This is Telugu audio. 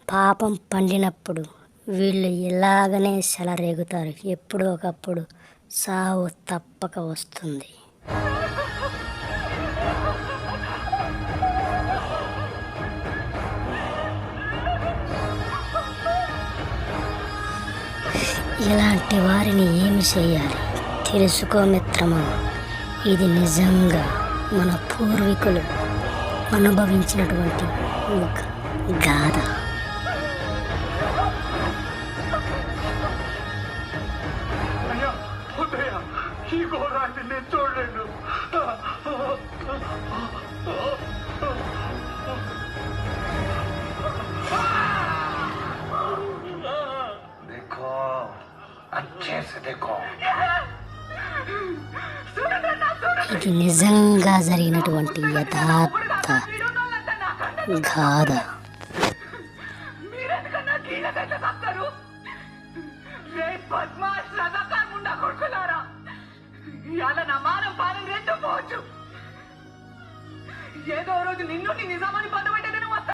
పాపం పండినప్పుడు వీళ్ళు ఇలాగనే చెలరేగుతారు. ఎప్పుడో ఒకప్పుడు సావు తప్పక వస్తుంది. ఇలాంటి వారిని ఏమి చేయాలి? తెలుసుకో మిత్రమా, ఇది నిజంగా మన పూర్వీకులు అనుభవించినటువంటి ఒక గాథ. ఇది నిజంగా జరిగినటువంటి యథార్థ గాథ. ఏదో రోజు నిన్ను నీ నిజామాన్ని పొందబట్టే